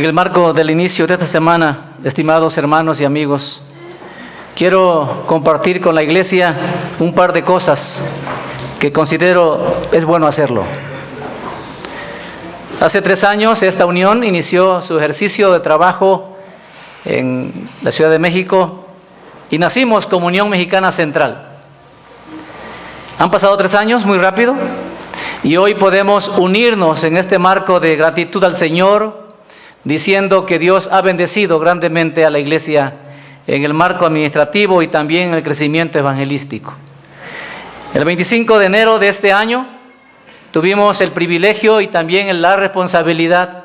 En el marco del inicio de esta semana, estimados hermanos y amigos, quiero compartir con la iglesia un par de cosas que considero es bueno hacerlo. Hace 3 años esta unión inició su ejercicio de trabajo en la Ciudad de México y nacimos como Unión Mexicana Central. Han pasado 3 años muy rápido y hoy podemos unirnos en este marco de gratitud al Señor, diciendo que Dios ha bendecido grandemente a la iglesia en el marco administrativo y también en el crecimiento evangelístico. El 25 de enero de este año tuvimos el privilegio y también la responsabilidad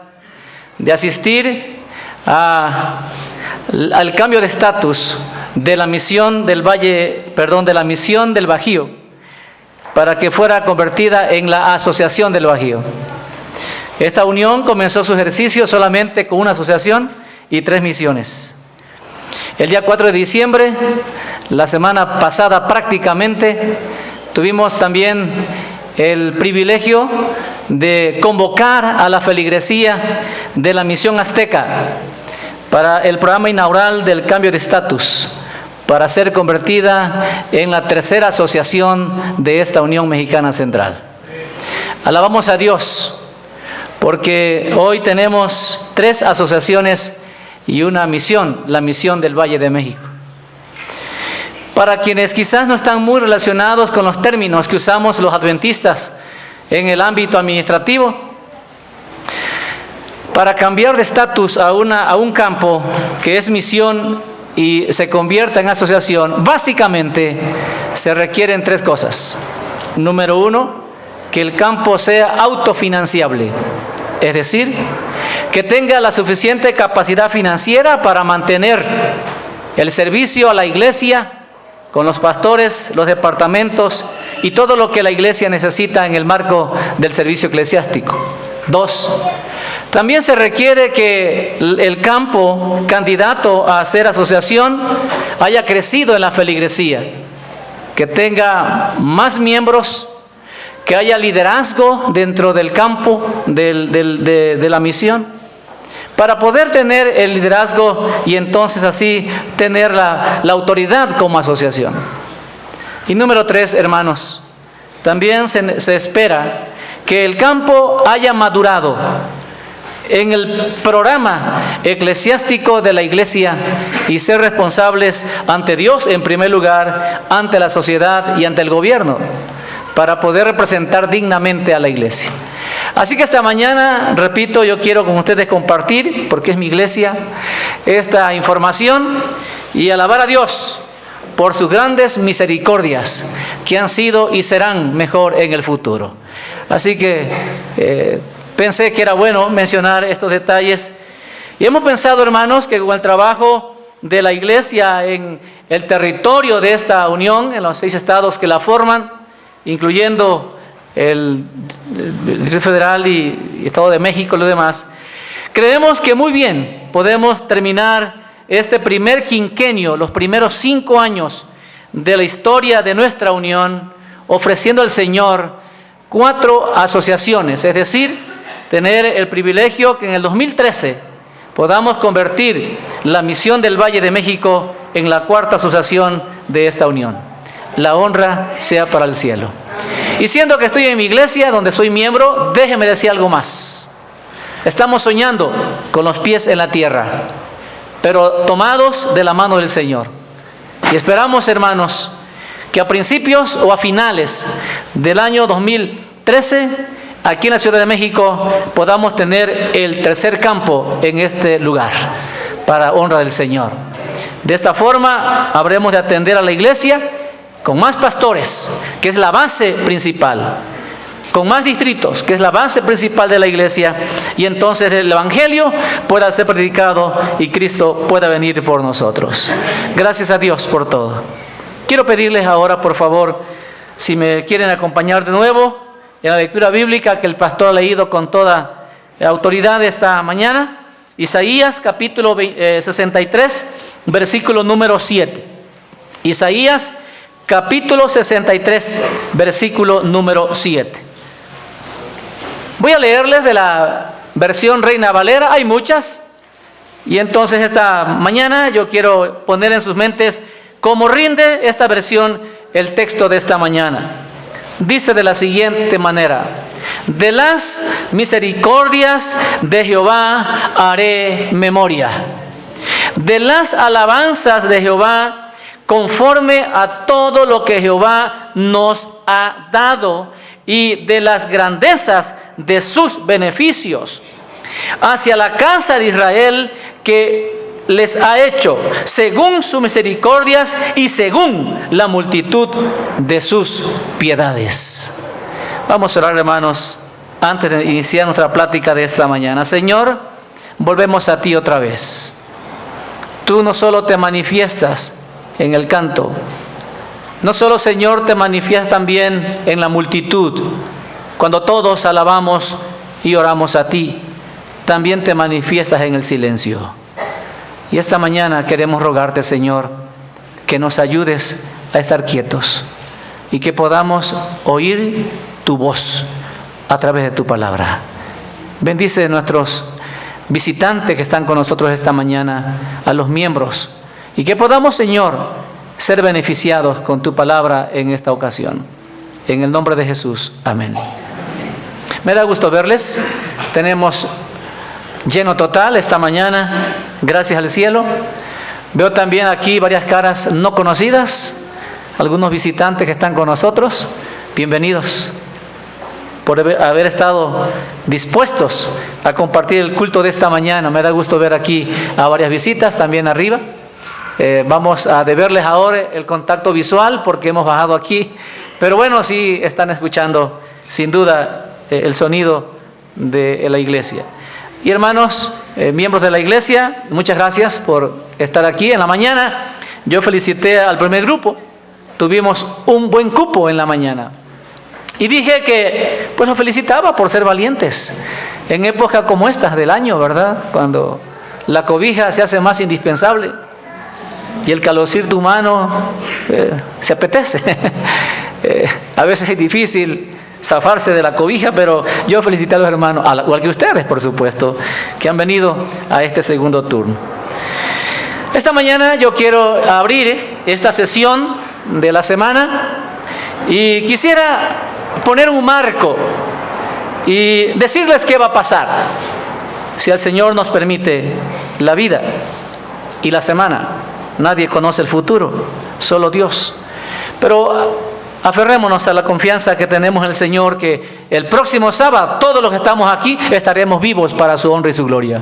de asistir al cambio de estatus de la misión del Bajío, para que fuera convertida en la Asociación del Bajío. Esta unión comenzó su ejercicio solamente con una asociación y 3 misiones. El día 4 de diciembre, la semana pasada prácticamente, tuvimos también el privilegio de convocar a la feligresía de la misión azteca para el programa inaugural del cambio de estatus, para ser convertida en la 3ª asociación de esta Unión Mexicana Central. Alabamos a Dios, porque hoy tenemos 3 asociaciones y una misión, la misión del Valle de México. Para quienes quizás no están muy relacionados con los términos que usamos los adventistas en el ámbito administrativo, para cambiar de estatus a un campo que es misión y se convierta en asociación, básicamente se requieren 3 cosas. Número 1, que el campo sea autofinanciable, es decir, que tenga la suficiente capacidad financiera para mantener el servicio a la iglesia con los pastores, los departamentos y todo lo que la iglesia necesita en el marco del servicio eclesiástico. 2, también se requiere que el campo candidato a ser asociación haya crecido en la feligresía, que tenga más miembros, que haya liderazgo dentro del campo de la misión, para poder tener el liderazgo y entonces así tener la autoridad como asociación. Y número 3, hermanos, también se espera que el campo haya madurado en el programa eclesiástico de la iglesia y ser responsables ante Dios en primer lugar, ante la sociedad y ante el gobierno, para poder representar dignamente a la iglesia. Así que esta mañana, repito, yo quiero con ustedes compartir, porque es mi iglesia, esta información y alabar a Dios por sus grandes misericordias que han sido y serán mejor en el futuro. Así que pensé que era bueno mencionar estos detalles. Y hemos pensado, hermanos, que con el trabajo de la iglesia en el territorio de esta unión, en los 6 estados que la forman, incluyendo el Distrito Federal y Estado de México y lo demás, creemos que muy bien podemos terminar este primer quinquenio, los primeros 5 años de la historia de nuestra unión, ofreciendo al Señor 4 asociaciones, es decir, tener el privilegio que en el 2013 podamos convertir la misión del Valle de México en la 4ª asociación de esta unión. La honra sea para el cielo. Y siendo que estoy en mi iglesia, donde soy miembro, déjeme decir algo más. Estamos soñando con los pies en la tierra, pero tomados de la mano del Señor. Y esperamos, hermanos, que a principios o a finales del año 2013, aquí en la Ciudad de México, podamos tener el 3er campo en este lugar, para honra del Señor. De esta forma, habremos de atender a la iglesia con más pastores, que es la base principal, con más distritos, que es la base principal de la iglesia, y entonces el evangelio pueda ser predicado y Cristo pueda venir por nosotros. Gracias a Dios por todo. Quiero pedirles ahora, por favor, si me quieren acompañar de nuevo en la lectura bíblica que el pastor ha leído con toda autoridad esta mañana, Isaías capítulo 63, versículo número 7. Isaías capítulo 63, versículo número 7. Voy a leerles de la versión Reina Valera, hay muchas, Y entonces esta mañana yo quiero poner en sus mentes cómo rinde esta versión el texto de esta mañana. Dice de la siguiente manera: de las misericordias de Jehová haré memoria, de las alabanzas de Jehová conforme a todo lo que Jehová nos ha dado y de las grandezas de sus beneficios hacia la casa de Israel que les ha hecho, según sus misericordias y según la multitud de sus piedades. Vamos a orar, hermanos, antes de iniciar nuestra plática de esta mañana. Señor, volvemos a ti otra vez. Tú no solo te manifiestas en el canto, no solo, Señor, te manifiestas también en la multitud, cuando todos alabamos y oramos a ti, también te manifiestas en el silencio. Y esta mañana queremos rogarte, Señor, que nos ayudes a estar quietos y que podamos oír tu voz a través de tu palabra. Bendice a nuestros visitantes que están con nosotros esta mañana, a los miembros, y que podamos, Señor, ser beneficiados con tu palabra en esta ocasión. En el nombre de Jesús, amén. Me da gusto verles. Tenemos lleno total esta mañana, gracias al cielo. Veo también aquí varias caras no conocidas, algunos visitantes que están con nosotros. Bienvenidos por haber estado dispuestos a compartir el culto de esta mañana. Me da gusto ver aquí a varias visitas también arriba. Vamos a deberles ahora el contacto visual porque hemos bajado aquí, pero bueno, sí están escuchando sin duda el sonido de la iglesia. Y hermanos, miembros de la iglesia, muchas gracias por estar aquí en la mañana. Yo felicité al primer grupo, tuvimos un buen cupo en la mañana. Y dije que pues los felicitaba por ser valientes en épocas como estas del año, ¿verdad? Cuando la cobija se hace más indispensable y el calorcito humano se apetece. A veces es difícil zafarse de la cobija, pero yo felicité a los hermanos, al igual que ustedes, por supuesto, que han venido a este segundo turno. Esta mañana yo quiero abrir esta sesión de la semana y quisiera poner un marco y decirles qué va a pasar si el Señor nos permite la vida y la semana. Nadie conoce el futuro, solo Dios. Pero aferrémonos a la confianza que tenemos en el Señor, que el próximo sábado, todos los que estamos aquí, estaremos vivos para su honra y su gloria.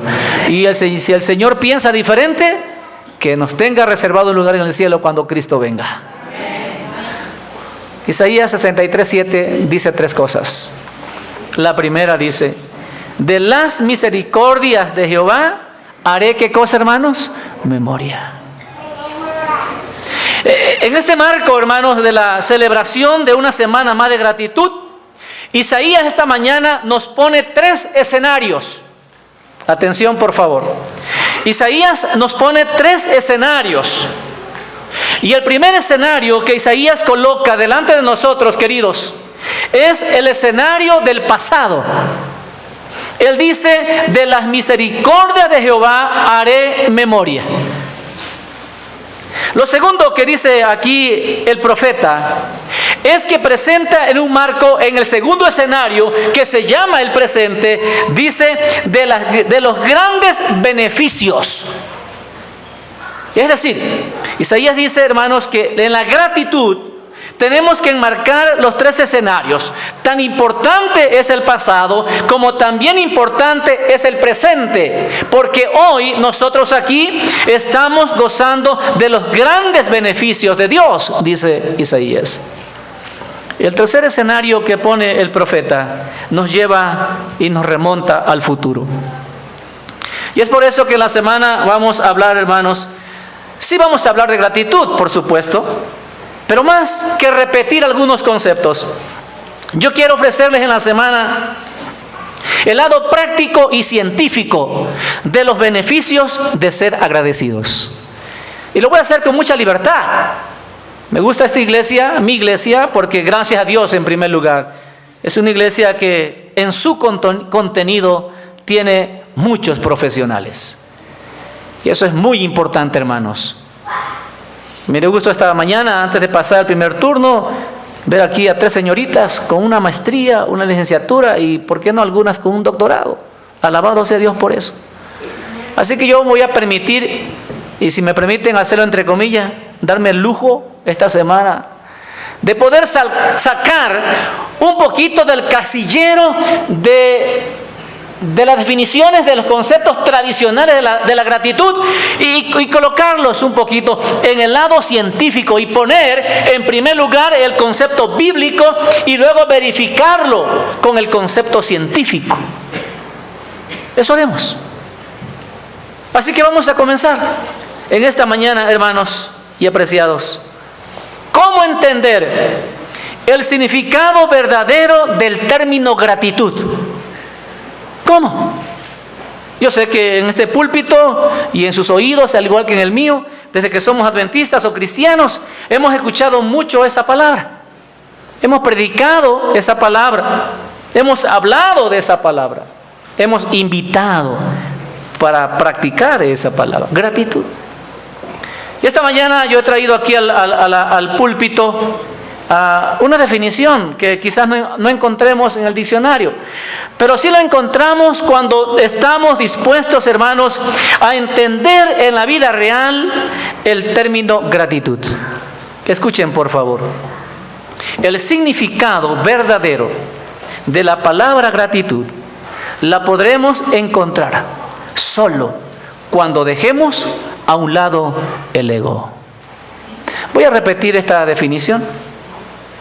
Y si el Señor piensa diferente, que nos tenga reservado un lugar en el cielo cuando Cristo venga. Isaías 63:7 dice tres cosas. La primera dice: de las misericordias de Jehová haré, ¿qué cosa, hermanos? Memoria. En este marco, hermanos, de la celebración de una semana más de gratitud, Isaías esta mañana nos pone tres escenarios. Atención, por favor. Isaías nos pone tres escenarios. Y el primer escenario que Isaías coloca delante de nosotros, queridos, es el escenario del pasado. Él dice: de las misericordias de Jehová haré memoria. Lo segundo que dice aquí el profeta es que presenta en un marco, en el segundo escenario que se llama el presente, dice de los grandes beneficios. Es decir, Isaías dice, hermanos, que en la gratitud tenemos que enmarcar los tres escenarios. Tan importante es el pasado como también importante es el presente, porque hoy nosotros aquí estamos gozando de los grandes beneficios de Dios, dice Isaías. El tercer escenario que pone el profeta nos lleva y nos remonta al futuro. Y es por eso que en la semana vamos a hablar, hermanos, sí vamos a hablar de gratitud, por supuesto, pero más que repetir algunos conceptos, yo quiero ofrecerles en la semana el lado práctico y científico de los beneficios de ser agradecidos. Y lo voy a hacer con mucha libertad. Me gusta esta iglesia, mi iglesia, porque gracias a Dios en primer lugar, es una iglesia que en su contenido tiene muchos profesionales. Y eso es muy importante, hermanos. Me dio gusto esta mañana, antes de pasar el primer turno, ver aquí a 3 señoritas con una maestría, una licenciatura y, ¿por qué no, algunas con un doctorado? Alabado sea Dios por eso. Así que yo me voy a permitir, y si me permiten hacerlo entre comillas, darme el lujo esta semana de poder sacar un poquito del casillero de las definiciones de los conceptos tradicionales de la gratitud y colocarlos un poquito en el lado científico y poner en primer lugar el concepto bíblico y luego verificarlo con el concepto científico. Eso haremos. Así que vamos a comenzar en esta mañana, hermanos y apreciados. ¿Cómo entender el significado verdadero del término gratitud? ¿Cómo? Yo sé que en este púlpito y en sus oídos, al igual que en el mío, desde que somos adventistas o cristianos, hemos escuchado mucho esa palabra. Hemos predicado esa palabra. Hemos hablado de esa palabra. Hemos invitado para practicar esa palabra, gratitud. Y esta mañana yo he traído aquí al púlpito una definición que quizás no encontremos en el diccionario, pero sí la encontramos cuando estamos dispuestos, hermanos, a entender en la vida real el término gratitud. Escuchen, por favor. El significado verdadero de la palabra gratitud la podremos encontrar solo cuando dejemos a un lado el ego. Voy a repetir esta definición.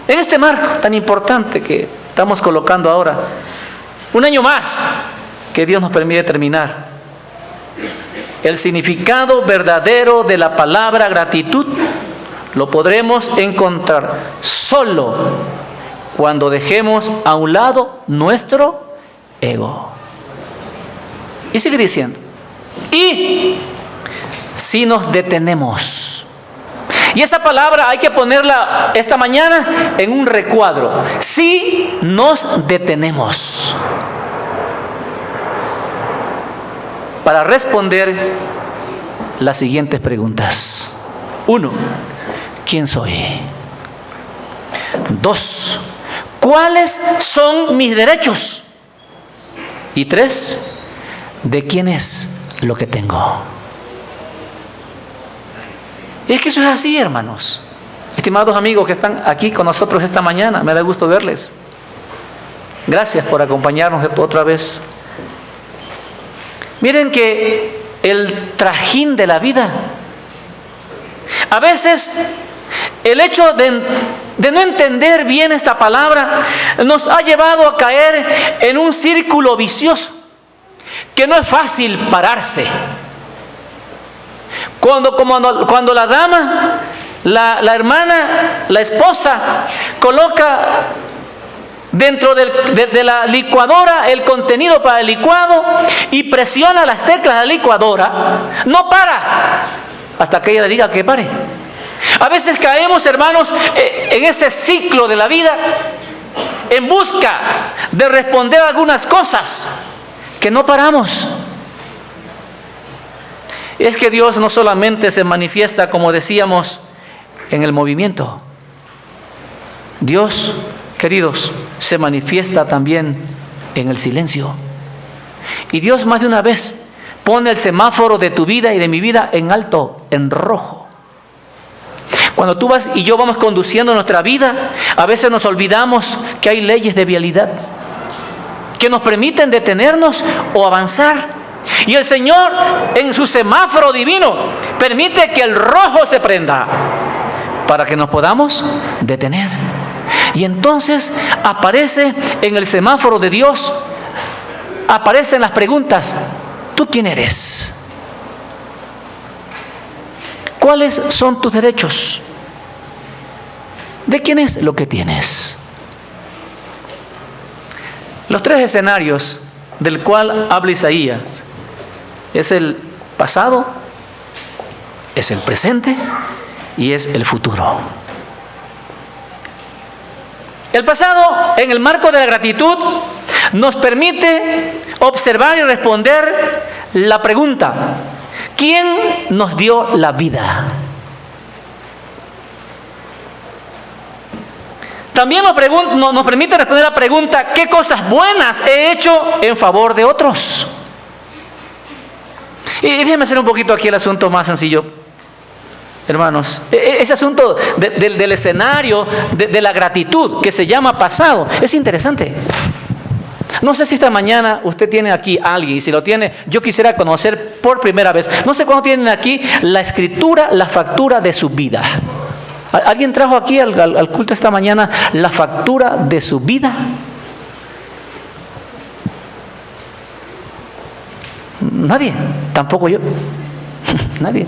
En este marco tan importante que estamos colocando ahora, un año más que Dios nos permite terminar, el significado verdadero de la palabra gratitud lo podremos encontrar solo cuando dejemos a un lado nuestro ego. Y sigue diciendo, y si nos detenemos. Y esa palabra hay que ponerla esta mañana en un recuadro. Si nos detenemos para responder las siguientes preguntas. 1. ¿Quién soy? 2. ¿Cuáles son mis derechos? Y 3. ¿De quién es lo que tengo? Y es que eso es así, hermanos. Estimados amigos que están aquí con nosotros esta mañana, me da gusto verles. Gracias por acompañarnos otra vez. Miren que el trajín de la vida, a veces el hecho de no entender bien esta palabra nos ha llevado a caer en un círculo vicioso que no es fácil pararse. Cuando la dama, la hermana, la esposa coloca dentro de la licuadora el contenido para el licuado y presiona las teclas de la licuadora, no para hasta que ella le diga que pare. A veces caemos, hermanos, en ese ciclo de la vida en busca de responder algunas cosas que no paramos. Es que Dios no solamente se manifiesta, como decíamos, en el movimiento. Dios, queridos, se manifiesta también en el silencio. Y Dios más de una vez pone el semáforo de tu vida y de mi vida en alto, en rojo. Cuando tú vas y yo vamos conduciendo nuestra vida, a veces nos olvidamos que hay leyes de vialidad que nos permiten detenernos o avanzar. Y el Señor, en su semáforo divino, permite que el rojo se prenda para que nos podamos detener. Y entonces aparece en el semáforo de Dios, aparecen las preguntas: ¿tú quién eres? ¿Cuáles son tus derechos? ¿De quién es lo que tienes? Los 3 escenarios del cual habla Isaías es el pasado, es el presente y es el futuro. El pasado, en el marco de la gratitud, nos permite observar y responder la pregunta: ¿Quién nos dio la vida? También nos permite responder la pregunta, ¿qué cosas buenas he hecho en favor de otros? Y déjenme hacer un poquito aquí el asunto más sencillo, hermanos. Ese asunto del escenario de la gratitud que se llama pasado es interesante. No sé si esta mañana usted tiene aquí a alguien, y si lo tiene, yo quisiera conocer por primera vez. No sé cuándo tienen aquí la escritura, la factura de su vida. ¿Alguien trajo aquí al culto esta mañana la factura de su vida? Nadie, tampoco yo. Nadie.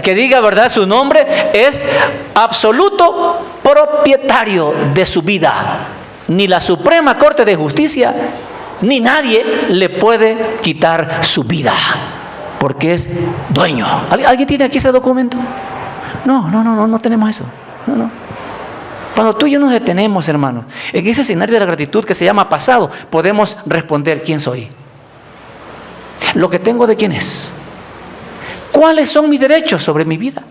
Que diga, ¿verdad? Su nombre es absoluto propietario de su vida. Ni la Suprema Corte de Justicia, ni nadie le puede quitar su vida, porque es dueño. ¿Alguien tiene aquí ese documento? No tenemos eso. No. Cuando tú y yo nos detenemos, hermanos, en ese escenario de la gratitud que se llama pasado, podemos responder: ¿quién soy? ¿Lo que tengo de quién es? ¿Cuáles son mis derechos sobre mi vida?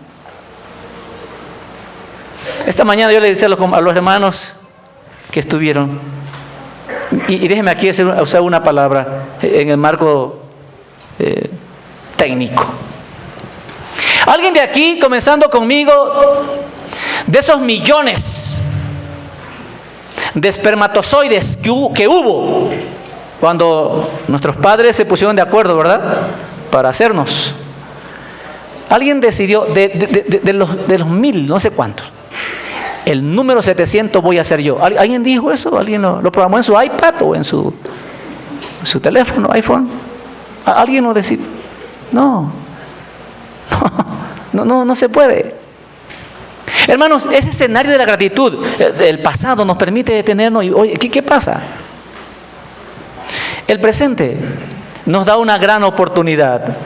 Esta mañana yo le decía a los hermanos que estuvieron, y déjenme aquí usar una palabra en el marco técnico. Alguien de aquí, comenzando conmigo, de esos millones de espermatozoides que hubo cuando nuestros padres se pusieron de acuerdo, ¿verdad?, para hacernos. Alguien decidió, de los 1000, no sé cuántos, el número 700 voy a ser yo. ¿Alguien dijo eso? ¿Alguien lo programó en su iPad o en su teléfono, iPhone? ¿Alguien lo decidió? No se puede. Hermanos, ese escenario de la gratitud, el pasado nos permite detenernos y, oye, ¿qué pasa? El presente nos da una gran oportunidad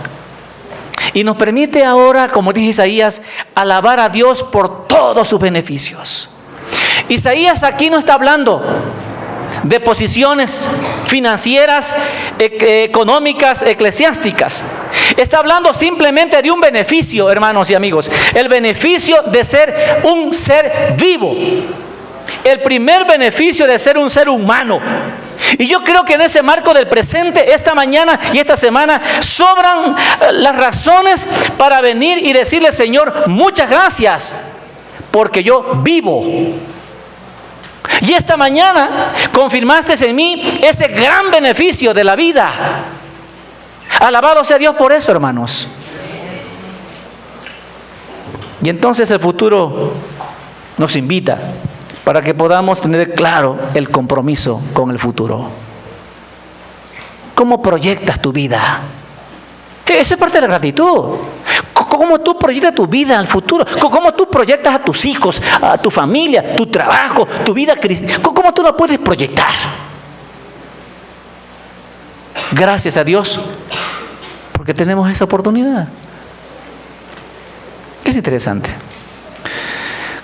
y nos permite ahora, como dice Isaías, alabar a Dios por todos sus beneficios. Isaías aquí no está hablando de posiciones financieras, económicas, eclesiásticas. Está hablando simplemente de un beneficio, hermanos y amigos. El beneficio de ser un ser vivo. El primer beneficio de ser un ser humano. Y yo creo que en ese marco del presente, esta mañana y esta semana, sobran las razones para venir y decirle: Señor, muchas gracias, porque yo vivo. Y esta mañana confirmaste en mí ese gran beneficio de la vida. Alabado sea Dios por eso, hermanos. Y entonces el futuro nos invita para que podamos tener claro el compromiso con el futuro. ¿Cómo proyectas tu vida? Eso es parte de la gratitud. ¿Cómo tú proyectas tu vida al futuro? ¿Cómo tú proyectas a tus hijos, a tu familia, tu trabajo, tu vida cristiana? ¿Cómo tú la puedes proyectar? Gracias a Dios, porque tenemos esa oportunidad. Es interesante.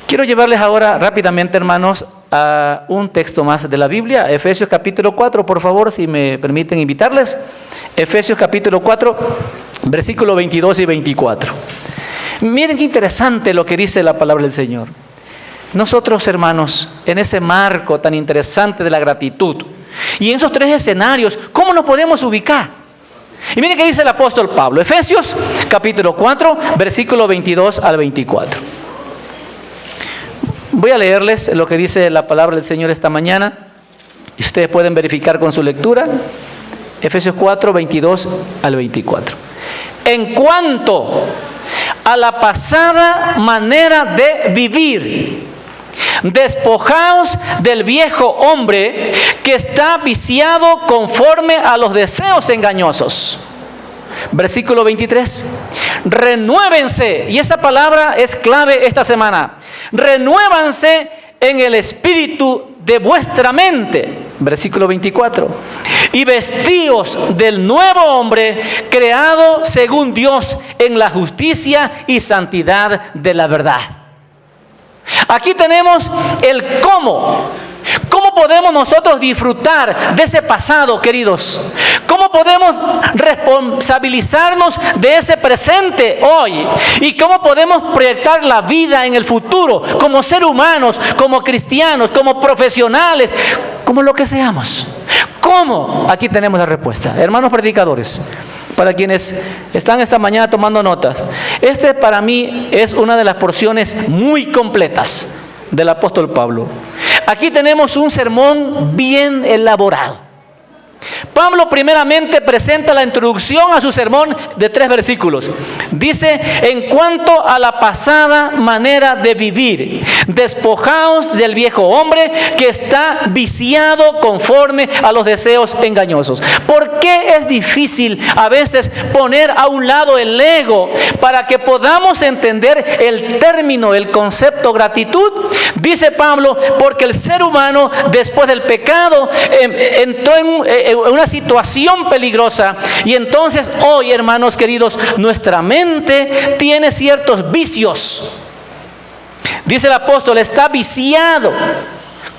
Quiero llevarles ahora rápidamente, hermanos, a un texto más de la Biblia, Efesios capítulo 4, por favor, si me permiten invitarles. Efesios capítulo 4, versículos 22 y 24. Miren qué interesante lo que dice la palabra del Señor. Nosotros, hermanos, en ese marco tan interesante de la gratitud y en esos tres escenarios, ¿cómo nos podemos ubicar? Y miren qué dice el apóstol Pablo, Efesios capítulo 4, versículos 22 al 24. Voy a leerles lo que dice la palabra del Señor esta mañana y ustedes pueden verificar con su lectura. Efesios 4, 22 al 24. En cuanto a la pasada manera de vivir, despojaos del viejo hombre que está viciado conforme a los deseos engañosos. Versículo 23. Renuévense, y esa palabra es clave esta semana. Renuévanse en el espíritu de vuestra mente. Versículo 24. Y vestíos del nuevo hombre, creado según Dios en la justicia y santidad de la verdad. Aquí tenemos el cómo. ¿Cómo podemos nosotros disfrutar de ese pasado, queridos? ¿Cómo podemos responsabilizarnos de ese presente hoy? ¿Y cómo podemos proyectar la vida en el futuro como seres humanos, como cristianos, como profesionales, como lo que seamos? ¿Cómo? Aquí tenemos la respuesta. Hermanos predicadores, para quienes están esta mañana tomando notas, para mí es una de las porciones muy completas del apóstol Pablo. Aquí tenemos un sermón bien elaborado. Pablo primeramente presenta la introducción a su sermón de 3 versículos. Dice: en cuanto a la pasada manera de vivir, despojaos del viejo hombre que está viciado conforme a los deseos engañosos. ¿Por qué es difícil a veces poner a un lado el ego para que podamos entender el término, el concepto gratitud? Dice Pablo, porque el ser humano después del pecado entró en una situación peligrosa, y entonces hoy, hermanos queridos, nuestra mente tiene ciertos vicios. Dice el apóstol, está viciado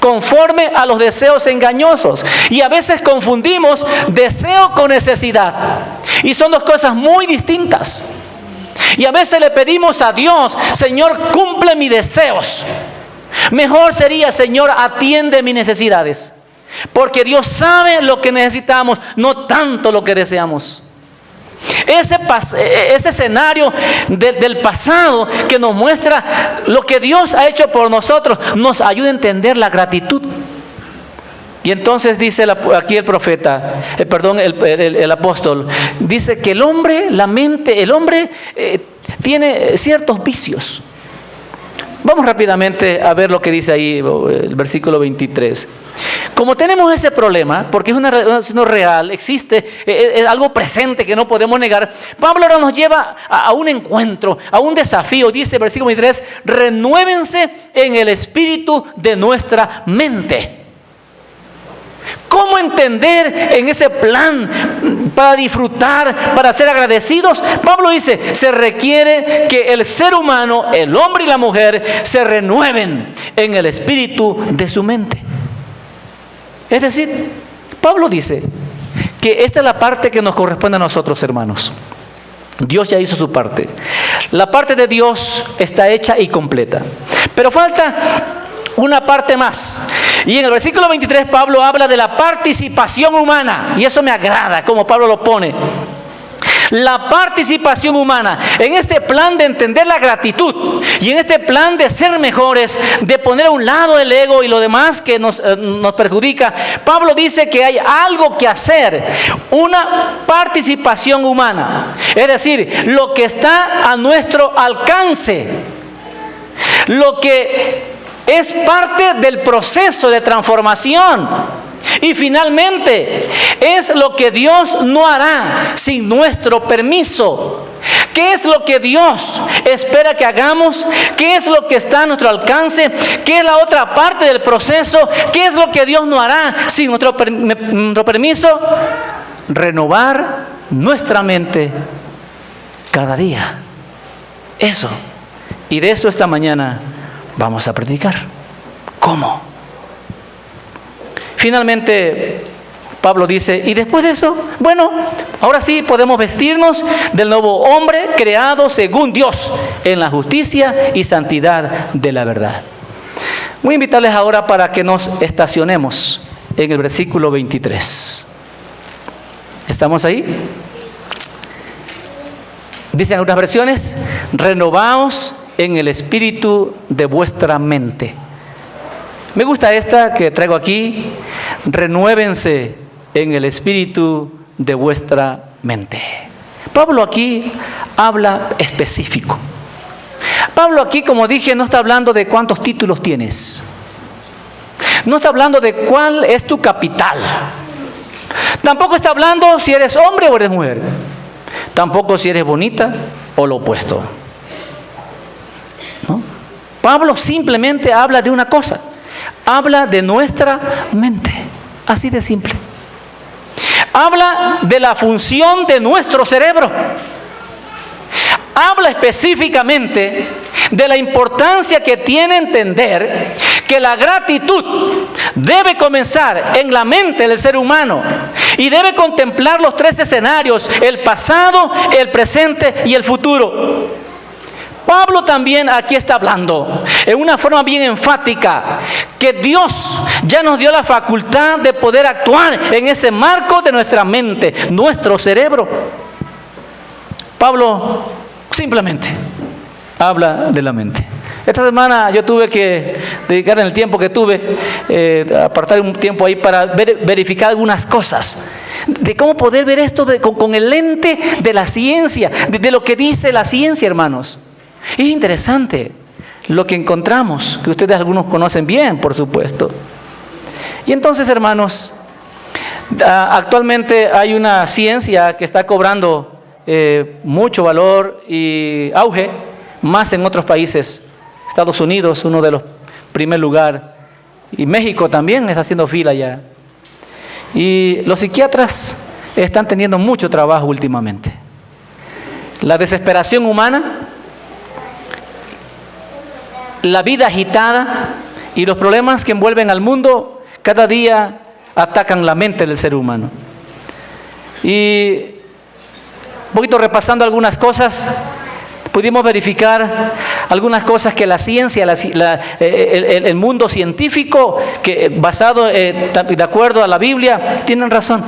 conforme a los deseos engañosos, y a veces confundimos deseo con necesidad, y son dos cosas muy distintas. Y a veces le pedimos a Dios: Señor, cumple mis deseos. Mejor sería: Señor, atiende mis necesidades. Porque Dios sabe lo que necesitamos, no tanto lo que deseamos. Ese escenario del pasado que nos muestra lo que Dios ha hecho por nosotros, nos ayuda a entender la gratitud. Y entonces dice aquí el profeta, el apóstol, dice que el hombre tiene ciertos vicios. Vamos rápidamente a ver lo que dice ahí el versículo 23. Como tenemos ese problema, porque es una real, existe, es algo presente que no podemos negar, Pablo ahora nos lleva a un encuentro, a un desafío. Dice el versículo 23, renuévense en el espíritu de nuestra mente. ¿Cómo entender en ese plan para disfrutar, para ser agradecidos? Pablo dice, se requiere que el ser humano, el hombre y la mujer, se renueven en el espíritu de su mente. Es decir, Pablo dice que esta es la parte que nos corresponde a nosotros, hermanos. Dios ya hizo su parte. La parte de Dios está hecha y completa. Pero falta una parte más. Y en el versículo 23 Pablo habla de la participación humana. Y eso me agrada, como Pablo lo pone. La participación humana en este plan de entender la gratitud y en este plan de ser mejores, de poner a un lado el ego y lo demás que nos perjudica. Pablo dice que hay algo que hacer, una participación humana, es decir, lo que está a nuestro alcance, lo que es parte del proceso de transformación. Y finalmente, es lo que Dios no hará sin nuestro permiso. ¿Qué es lo que Dios espera que hagamos? ¿Qué es lo que está a nuestro alcance? ¿Qué es la otra parte del proceso? ¿Qué es lo que Dios no hará sin nuestro permiso? Renovar nuestra mente cada día. Eso. Y de eso esta mañana vamos a predicar. ¿Cómo? Finalmente, Pablo dice, y después de eso, bueno, ahora sí podemos vestirnos del nuevo hombre creado según Dios en la justicia y santidad de la verdad. Voy a invitarles ahora para que nos estacionemos en el versículo 23. ¿Estamos ahí? Dicen algunas versiones, renovaos en el espíritu de vuestra mente. Me gusta esta que traigo aquí, renuévense en el espíritu de vuestra mente. Pablo aquí habla específico. Pablo aquí, como dije, no está hablando de cuántos títulos tienes. No está hablando de cuál es tu capital. Tampoco está hablando si eres hombre o eres mujer. Tampoco si eres bonita o lo opuesto. ¿No? Pablo simplemente habla de una cosa. Habla de nuestra mente, así de simple. Habla de la función de nuestro cerebro. Habla específicamente de la importancia que tiene entender que la gratitud debe comenzar en la mente del ser humano Y debe contemplar los tres escenarios: el pasado, el presente y el futuro. Pablo también aquí está hablando en una forma bien enfática que Dios ya nos dio la facultad de poder actuar en ese marco de nuestra mente, nuestro cerebro. Pablo simplemente habla de la mente. Esta semana yo tuve que dedicar en el tiempo que tuve, apartar un tiempo ahí para verificar algunas cosas, de cómo poder ver esto con el lente de la ciencia, de lo que dice la ciencia, hermanos. Es interesante lo que encontramos, que ustedes algunos conocen bien, por supuesto. Y entonces, hermanos, actualmente hay una ciencia que está cobrando mucho valor y auge, más en otros países. Estados Unidos, uno de los primer lugar, y México también está haciendo fila ya. Y los psiquiatras están teniendo mucho trabajo últimamente. La desesperación humana, la vida agitada y los problemas que envuelven al mundo cada día atacan la mente del ser humano. Y un poquito repasando algunas cosas, pudimos verificar algunas cosas que la ciencia, el mundo científico, que basado de acuerdo a la Biblia, tienen razón.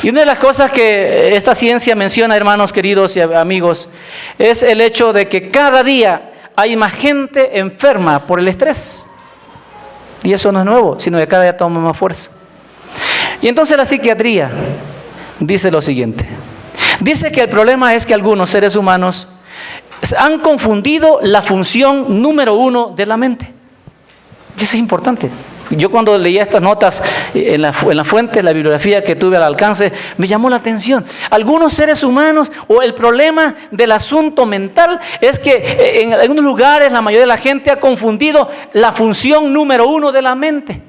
Y una de las cosas que esta ciencia menciona, hermanos queridos y amigos, es el hecho de que cada día hay más gente enferma por el estrés. Y eso no es nuevo, sino que cada día toma más fuerza. Y entonces la psiquiatría dice lo siguiente. Dice que el problema es que algunos seres humanos han confundido la función número 1 de la mente. Y eso es importante. Yo cuando leía estas notas en la fuente, la bibliografía que tuve al alcance, me llamó la atención. Algunos seres humanos, o el problema del asunto mental, es que en algunos lugares la mayoría de la gente ha confundido la función número 1 de la mente.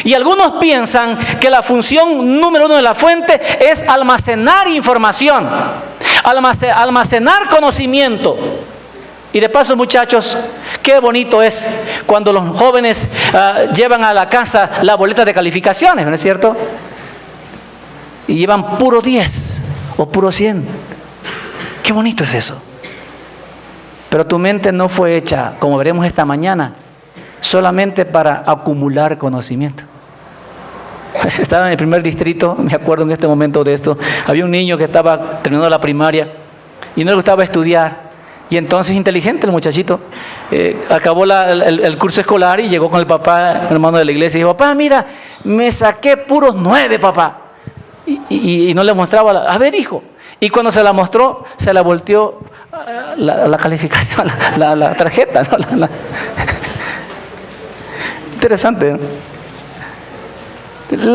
Y algunos piensan que la función número 1 de la fuente es almacenar información, almacenar conocimiento. Y de paso, muchachos, qué bonito es cuando los jóvenes llevan a la casa la boleta de calificaciones, ¿no es cierto? Y llevan puro 10 o puro 100. Qué bonito es eso. Pero tu mente no fue hecha, como veremos esta mañana, solamente para acumular conocimiento. Estaba en el primer distrito, me acuerdo en este momento de esto. Había un niño que estaba terminando la primaria y no le gustaba estudiar. Y entonces, inteligente el muchachito, acabó el curso escolar y llegó con el papá, hermano de la iglesia, y dijo: papá, mira, me saqué puros 9, papá. Y no le mostraba, a ver, hijo. Y cuando se la mostró, se la volteó la calificación, la tarjeta, ¿no? Interesante, ¿no?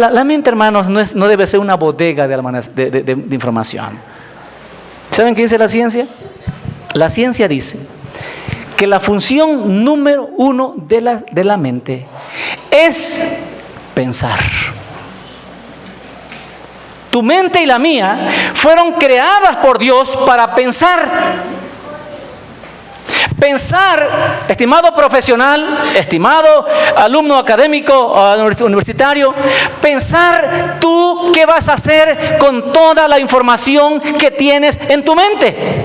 La mente, hermanos, no debe ser una bodega de información. ¿Saben qué dice la ciencia? La ciencia dice que la función número 1 de la mente es pensar. Tu mente y la mía fueron creadas por Dios para pensar. Pensar, estimado profesional, estimado alumno académico universitario, pensar tú qué vas a hacer con toda la información que tienes en tu mente.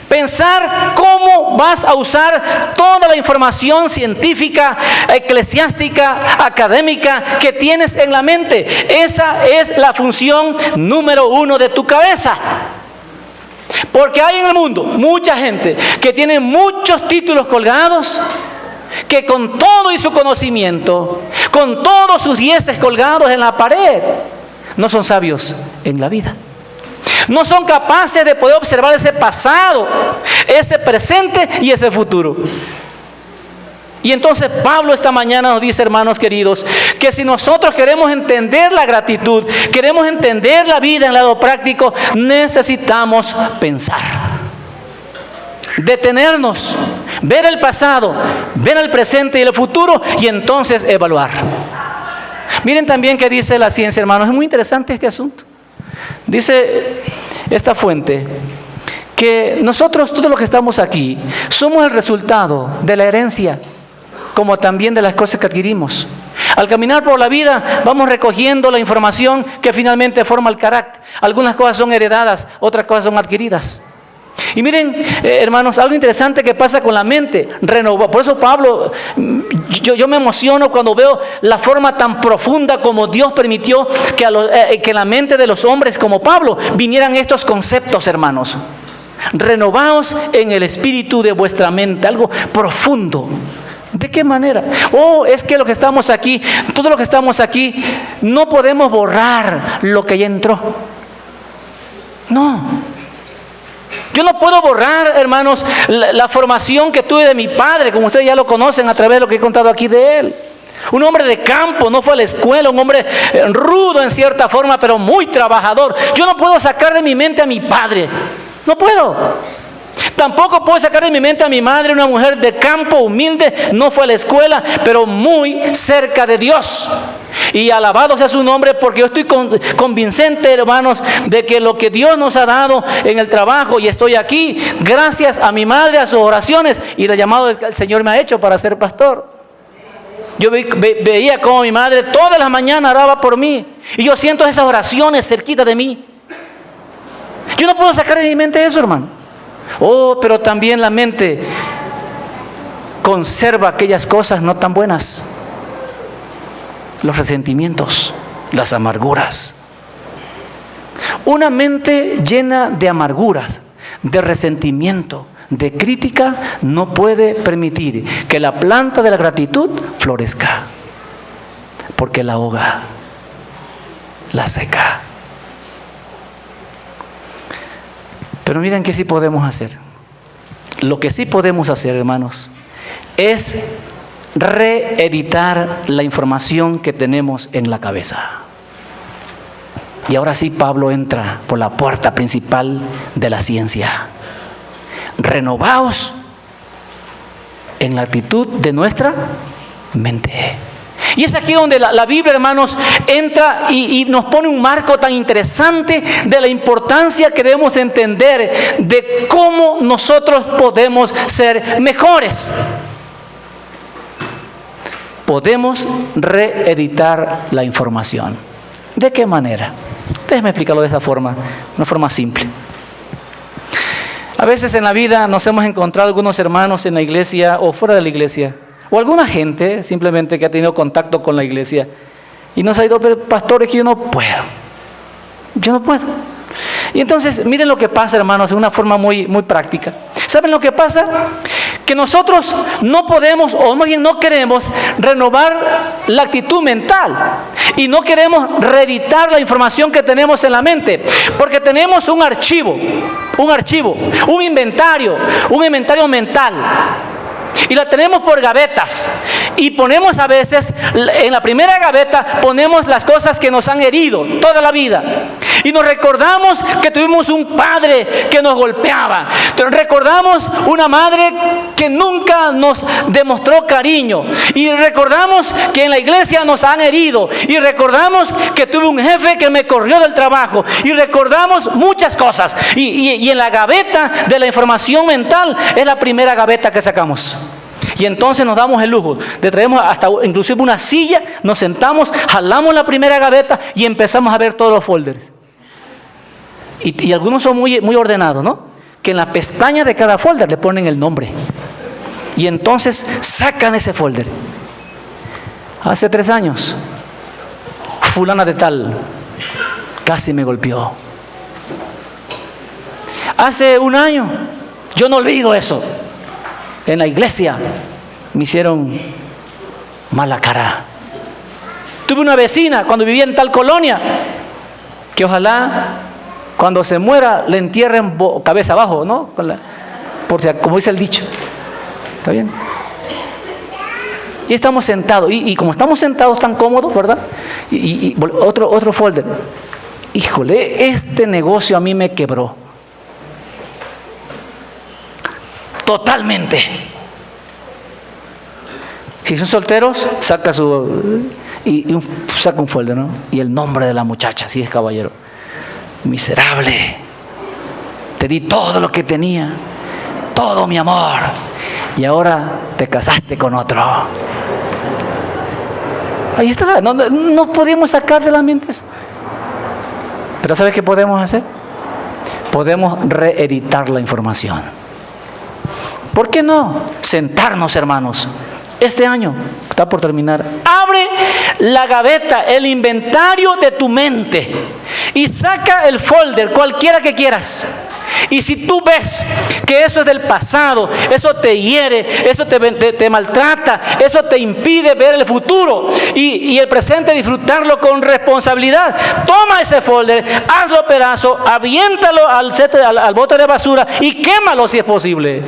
Pensar cómo vas a usar toda la información científica, eclesiástica, académica que tienes en la mente. Esa es la función número 1 de tu cabeza. Porque hay en el mundo mucha gente que tiene muchos títulos colgados, que con todo y su conocimiento, con todos sus 10 colgados en la pared, no son sabios en la vida. No son capaces de poder observar ese pasado, ese presente y ese futuro. Y entonces Pablo esta mañana nos dice, hermanos queridos, que si nosotros queremos entender la gratitud, queremos entender la vida en el lado práctico, necesitamos pensar. Detenernos, ver el pasado, ver el presente y el futuro y entonces evaluar. Miren también qué dice la ciencia, hermanos, es muy interesante este asunto. Dice esta fuente que nosotros, todos los que estamos aquí, somos el resultado de la herencia, como también de las cosas que adquirimos. Al caminar por la vida vamos recogiendo la información que finalmente forma el carácter. Algunas cosas son heredadas, otras cosas son adquiridas. Y miren, hermanos, algo interesante que pasa con la mente renovada. Por eso Pablo, yo me emociono cuando veo la forma tan profunda como Dios permitió que en la mente de los hombres como Pablo vinieran estos conceptos, hermanos. Renovaos en el espíritu de vuestra mente, algo profundo. ¿De qué manera? Es que lo que estamos aquí, todo lo que estamos aquí, no podemos borrar lo que ya entró. No. Yo no puedo borrar, hermanos, la formación que tuve de mi padre, como ustedes ya lo conocen a través de lo que he contado aquí de él. Un hombre de campo, no fue a la escuela, un hombre rudo en cierta forma, pero muy trabajador. Yo no puedo sacar de mi mente a mi padre. No puedo. Tampoco puedo sacar de mi mente a mi madre, una mujer de campo, humilde, no fue a la escuela, pero muy cerca de Dios. Y alabado sea su nombre, porque yo estoy convincente, hermanos, de que lo que Dios nos ha dado en el trabajo, y estoy aquí gracias a mi madre, a sus oraciones y el llamado que el Señor me ha hecho para ser pastor. Yo veía cómo mi madre todas las mañanas oraba por mí, y yo siento esas oraciones cerquita de mí. Yo no puedo sacar de mi mente eso, hermano. Pero también la mente conserva aquellas cosas no tan buenas. Los resentimientos, las amarguras. Una mente llena de amarguras, de resentimiento, de crítica, no puede permitir que la planta de la gratitud florezca, porque la ahoga, la seca. Pero miren que sí podemos hacer. Lo que sí podemos hacer, hermanos, es reeditar la información que tenemos en la cabeza. Y ahora sí Pablo entra por la puerta principal de la ciencia. Renovaos en la actitud de nuestra mente. Y es aquí donde la Biblia, hermanos, entra y nos pone un marco tan interesante de la importancia que debemos entender de cómo nosotros podemos ser mejores. Podemos reeditar la información. ¿De qué manera? Déjenme explicarlo de esta forma, una forma simple. A veces en la vida nos hemos encontrado algunos hermanos en la iglesia o fuera de la iglesia, o alguna gente simplemente que ha tenido contacto con la iglesia y nos ha dicho, pero pastor, es que yo no puedo. Y entonces, miren lo que pasa, hermanos, de una forma muy, muy práctica. ¿Saben lo que pasa? Que nosotros no podemos, o más bien no queremos, renovar la actitud mental. Y no queremos reeditar la información que tenemos en la mente. Porque tenemos un archivo, un inventario mental. Y la tenemos por gavetas. Y ponemos a veces, en la primera gaveta, ponemos las cosas que nos han herido toda la vida. Y nos recordamos que tuvimos un padre que nos golpeaba. Recordamos una madre que nunca nos demostró cariño. Y recordamos que en la iglesia nos han herido. Y recordamos que tuve un jefe que me corrió del trabajo. Y recordamos muchas cosas. Y en la gaveta de la información mental es la primera gaveta que sacamos. Y entonces nos damos el lujo de traemos hasta inclusive una silla, nos sentamos, jalamos la primera gaveta y empezamos a ver todos los folders. Y algunos son muy, muy ordenados, ¿no? Que en la pestaña de cada folder le ponen el nombre. Y entonces sacan ese folder. Hace 3 años, fulana de tal casi me golpeó. Hace 1 año, yo no olvido eso. En la iglesia me hicieron mala cara. Tuve una vecina cuando vivía en tal colonia que ojalá cuando se muera le entierren cabeza abajo, ¿no? Como dice el dicho. ¿Está bien? Y estamos sentados. Y como estamos sentados tan cómodos, ¿verdad? Y otro folder. Híjole, este negocio a mí me quebró. Totalmente. Si son solteros, saca saca un folder, ¿no? Y el nombre de la muchacha, si es caballero. Miserable. Te di todo lo que tenía, todo mi amor, y ahora te casaste con otro. Ahí está, no podemos sacar de la mente eso. Pero ¿sabes qué podemos hacer? Podemos reeditar la información. ¿Por qué no sentarnos, hermanos? Este año está por terminar. Abre la gaveta, el inventario de tu mente y saca el folder, cualquiera que quieras. Y si tú ves que eso es del pasado, eso te hiere, eso te maltrata, eso te impide ver el futuro y el presente disfrutarlo con responsabilidad, toma ese folder, hazlo pedazo, aviéntalo al bote de basura y quémalo si es posible.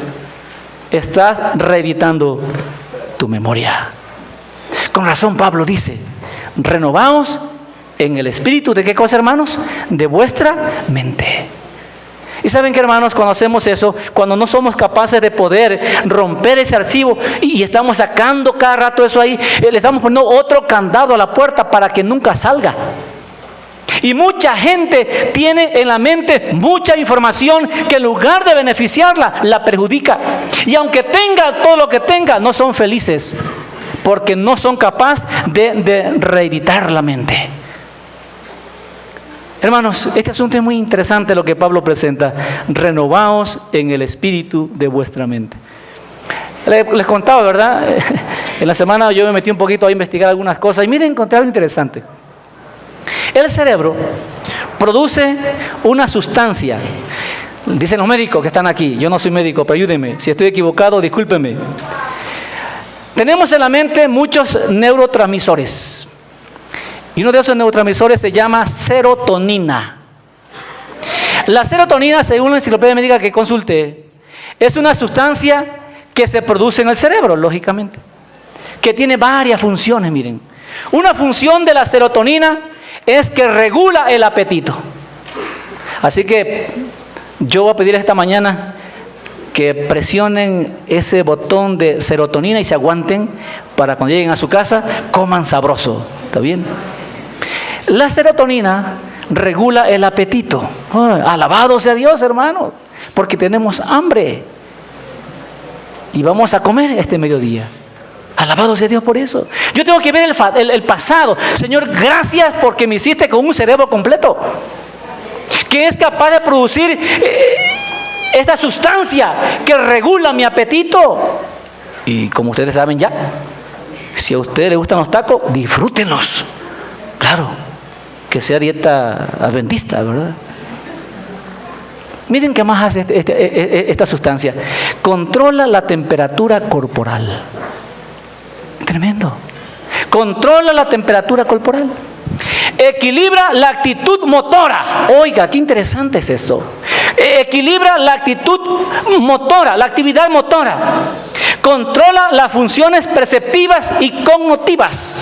Estás reeditando tu memoria. Con razón Pablo dice, renovaos en el espíritu de ¿qué cosa, hermanos? De vuestra mente. Y saben que, hermanos, cuando hacemos eso, cuando no somos capaces de poder romper ese archivo y estamos sacando cada rato eso ahí, le estamos poniendo otro candado a la puerta para que nunca salga. Y mucha gente tiene en la mente mucha información que en lugar de beneficiarla, la perjudica. Y aunque tenga todo lo que tenga, no son felices porque no son capaces de reeditar la mente. Hermanos, este asunto es muy interesante lo que Pablo presenta. Renovaos en el espíritu de vuestra mente. Les contaba, ¿verdad? En la semana yo me metí un poquito a investigar algunas cosas y miren, encontré algo interesante. El cerebro produce una sustancia. Dicen los médicos que están aquí. Yo no soy médico, pero ayúdenme. Si estoy equivocado, discúlpenme. Tenemos en la mente muchos neurotransmisores. Y uno de esos neurotransmisores se llama serotonina. La serotonina, según la enciclopedia médica que consulté, es una sustancia que se produce en el cerebro, lógicamente, que tiene varias funciones, miren. Una función de la serotonina es que regula el apetito. Así que yo voy a pedir esta mañana que presionen ese botón de serotonina y se aguanten para cuando lleguen a su casa, coman sabroso. ¿Está bien? La serotonina regula el apetito. Alabado sea Dios, hermano, porque tenemos hambre y vamos a comer este mediodía. Alabado sea Dios por eso. Yo tengo que ver el pasado. Señor, gracias porque me hiciste con un cerebro completo que es capaz de producir esta sustancia que regula mi apetito. Y como ustedes saben ya, si a ustedes les gustan los tacos, disfrútenlos. Claro, que sea dieta adventista, ¿verdad? Miren qué más hace esta sustancia. Controla la temperatura corporal. Tremendo. Controla la temperatura corporal. Equilibra la actitud motora. Oiga, qué interesante es esto. Equilibra la actitud motora, la actividad motora. Controla las funciones perceptivas y cognitivas.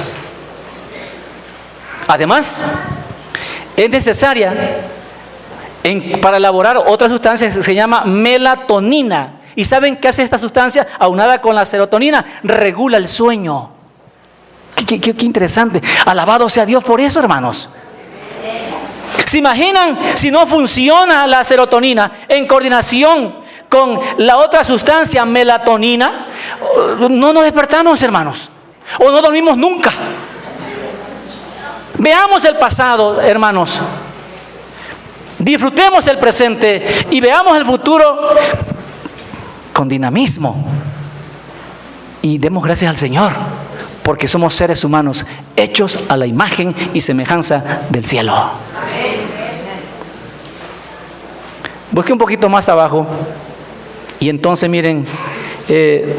Además, es necesaria para elaborar otra sustancia que se llama melatonina. ¿Y saben qué hace esta sustancia? Aunada con la serotonina, regula el sueño. Qué interesante. Alabado sea Dios por eso, hermanos. ¿Se imaginan si no funciona la serotonina en coordinación con la otra sustancia, melatonina? No nos despertamos, hermanos. O no dormimos nunca. Veamos el pasado, hermanos. Disfrutemos el presente y veamos el futuro con dinamismo. Y demos gracias al Señor, porque somos seres humanos hechos a la imagen y semejanza del cielo. Busqué un poquito más abajo y entonces miren,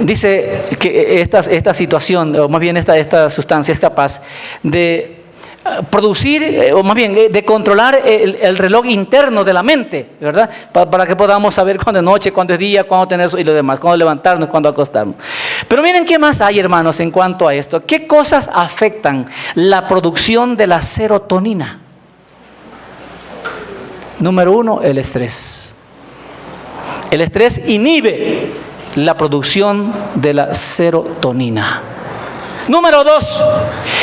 dice que esta situación, o más bien esta sustancia es capaz de producir, o más bien de controlar el reloj interno de la mente, ¿verdad? Para que podamos saber cuándo es noche, cuándo es día, cuándo tener eso y lo demás, cuándo levantarnos, cuándo acostarnos. Pero miren qué más hay, hermanos, en cuanto a esto. ¿Qué cosas afectan la producción de la serotonina? Número 1, el estrés. El estrés inhibe la producción de la serotonina. Número 2,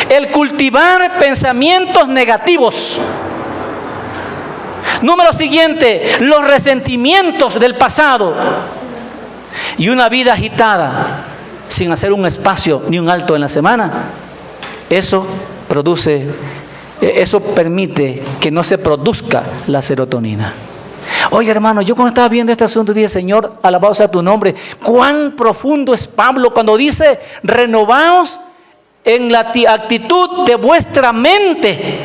el cultivar pensamientos negativos. Número siguiente, los resentimientos del pasado. Y una vida agitada, sin hacer un espacio ni un alto en la semana, eso permite que no se produzca la serotonina. Oye, hermano, yo cuando estaba viendo este asunto dije, Señor, alabado sea tu nombre. Cuán profundo es Pablo cuando dice, renovaos en la actitud de vuestra mente.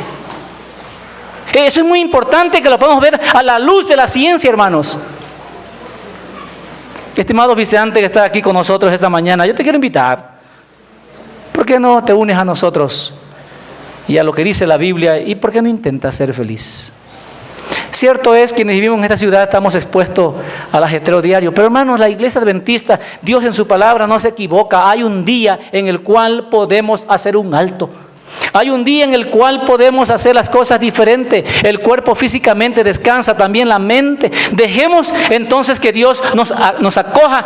Eso es muy importante que lo podamos ver a la luz de la ciencia, hermanos. Estimado viceante que está aquí con nosotros esta mañana, yo te quiero invitar. ¿Por qué no te unes a nosotros y a lo que dice la Biblia? ¿Y por qué no intentas ser feliz? Cierto es, quienes vivimos en esta ciudad estamos expuestos al ajetreo diario. Pero hermanos, la iglesia adventista, Dios en su palabra no se equivoca. Hay un día en el cual podemos hacer un alto. Hay un día en el cual podemos hacer las cosas diferentes. El cuerpo físicamente descansa, también la mente. Dejemos entonces que Dios nos acoja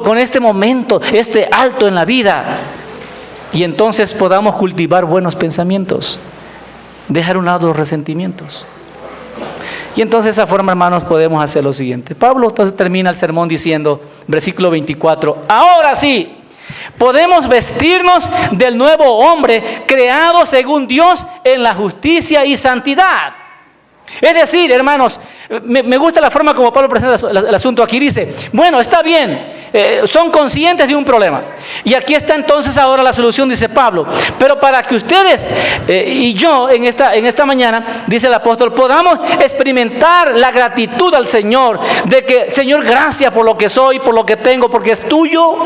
con este momento, este alto en la vida. Y entonces podamos cultivar buenos pensamientos. Dejar a un lado los resentimientos. Y entonces de esa forma, hermanos, podemos hacer lo siguiente. Pablo entonces termina el sermón diciendo, versículo 24, ahora sí, podemos vestirnos del nuevo hombre creado según Dios en la justicia y santidad. Es decir, hermanos, me gusta la forma como Pablo presenta el asunto aquí. Dice, bueno, está bien, son conscientes de un problema. Y aquí está entonces ahora la solución, dice Pablo. Pero para que ustedes y yo en esta mañana, dice el apóstol, podamos experimentar la gratitud al Señor. De que, Señor, gracias por lo que soy, por lo que tengo, porque es tuyo.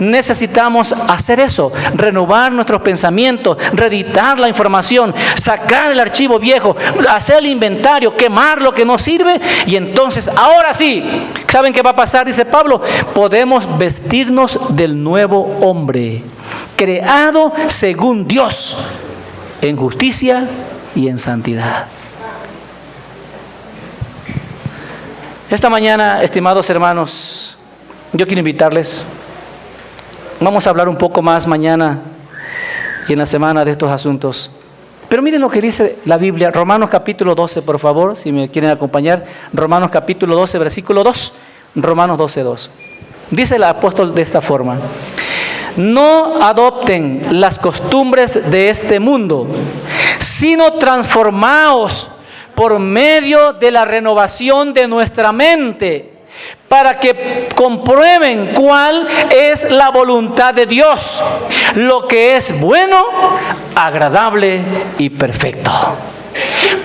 Necesitamos hacer eso, renovar nuestros pensamientos, reeditar la información, sacar el archivo viejo, hacer el inventario, quemar lo que no sirve. Y entonces, ahora sí, ¿saben qué va a pasar? Dice Pablo, podemos vestirnos del nuevo hombre, creado según Dios, en justicia y en santidad. Esta mañana, estimados hermanos, yo quiero invitarles. Vamos a hablar un poco más mañana y en la semana de estos asuntos. Pero miren lo que dice la Biblia, Romanos capítulo 12, por favor, si me quieren acompañar. Romanos capítulo 12, versículo 2. Romanos 12, 2. Dice el apóstol de esta forma: no adopten las costumbres de este mundo, sino transformaos por medio de la renovación de nuestra mente, para que comprueben cuál es la voluntad de Dios, lo que es bueno, agradable y perfecto.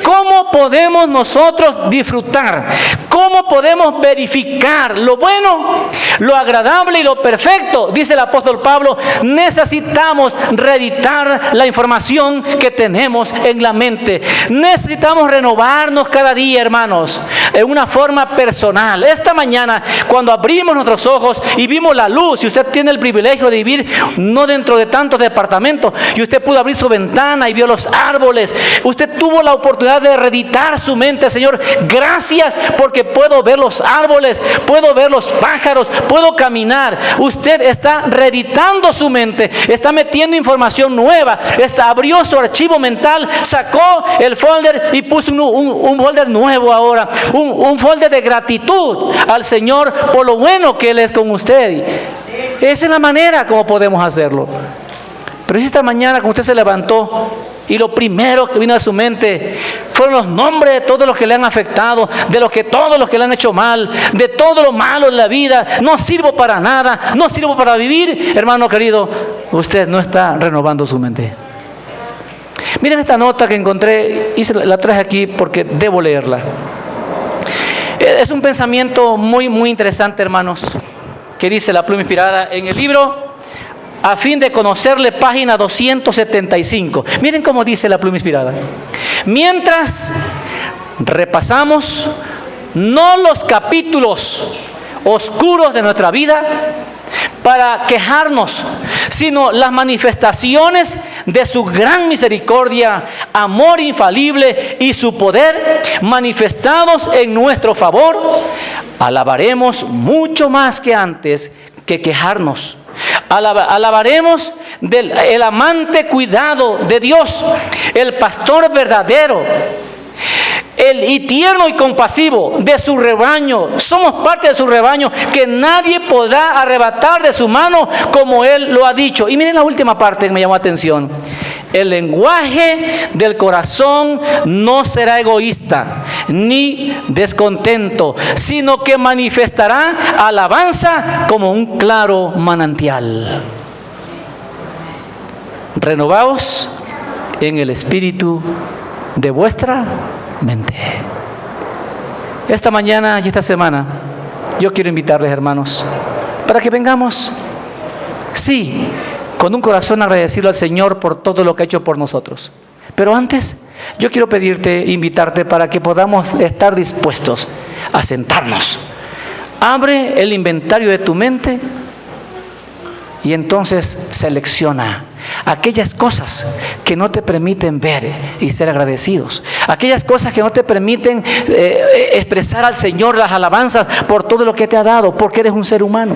¿Cómo podemos nosotros disfrutar? ¿Cómo podemos verificar lo bueno, lo agradable y lo perfecto? Dice el apóstol Pablo, necesitamos reeditar la información que tenemos en la mente. Necesitamos renovarnos cada día, hermanos, en una forma personal. Esta mañana, cuando abrimos nuestros ojos y vimos la luz, y usted tiene el privilegio de vivir no dentro de tantos departamentos, y usted pudo abrir su ventana y vio los árboles, usted tuvo la oportunidad de reeditar su mente. Señor, gracias porque puedo ver los árboles, puedo ver los pájaros, puedo caminar. Usted está reeditando su mente, está metiendo información nueva, abrió su archivo mental, sacó el folder y puso un folder nuevo ahora, un folder de gratitud al Señor por lo bueno que Él es con usted. Esa es la manera como podemos hacerlo. Pero esta mañana, cuando usted se levantó y lo primero que vino a su mente fueron los nombres de todos los que le han afectado, todos los que le han hecho mal, de todo lo malo de la vida, no sirvo para nada, no sirvo para vivir, hermano querido, usted no está renovando su mente. Miren esta nota que encontré y la traje aquí porque debo leerla. Es un pensamiento muy, muy interesante, hermanos, que dice la pluma inspirada en el libro A fin de conocerle, página 275. Miren cómo dice la pluma inspirada. Mientras repasamos no los capítulos oscuros de nuestra vida para quejarnos, sino las manifestaciones de su gran misericordia, amor infalible y su poder manifestados en nuestro favor, alabaremos mucho más que antes que quejarnos. Alabaremos el amante cuidado de Dios, el pastor verdadero, el tierno y compasivo de su rebaño. Somos parte de su rebaño, que nadie podrá arrebatar de su mano, como Él lo ha dicho. Y miren la última parte que me llamó la atención. El lenguaje del corazón no será egoísta ni descontento, sino que manifestará alabanza como un claro manantial. Renovaos en el espíritu de vuestra mente. Esta mañana y esta semana yo quiero invitarles, hermanos, para que vengamos, sí, con un corazón agradecido al Señor por todo lo que ha hecho por nosotros. Pero antes, yo quiero pedirte, invitarte para que podamos estar dispuestos a sentarnos. Abre el inventario de tu mente y entonces selecciona aquellas cosas que no te permiten ver y ser agradecidos. Aquellas cosas que no te permiten expresar al Señor las alabanzas por todo lo que te ha dado, porque eres un ser humano.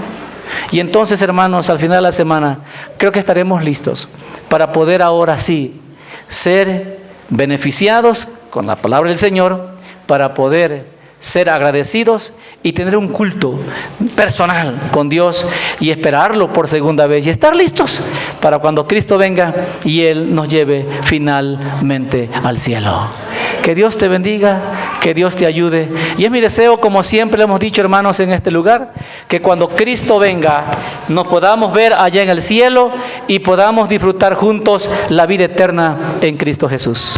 Y entonces, hermanos, al final de la semana, creo que estaremos listos para poder ahora sí ser beneficiados con la palabra del Señor, para poder ser agradecidos y tener un culto personal con Dios y esperarlo por segunda vez y estar listos para cuando Cristo venga y Él nos lleve finalmente al cielo. Que Dios te bendiga, que Dios te ayude. Y es mi deseo, como siempre le hemos dicho, hermanos, en este lugar, que cuando Cristo venga nos podamos ver allá en el cielo y podamos disfrutar juntos la vida eterna en Cristo Jesús.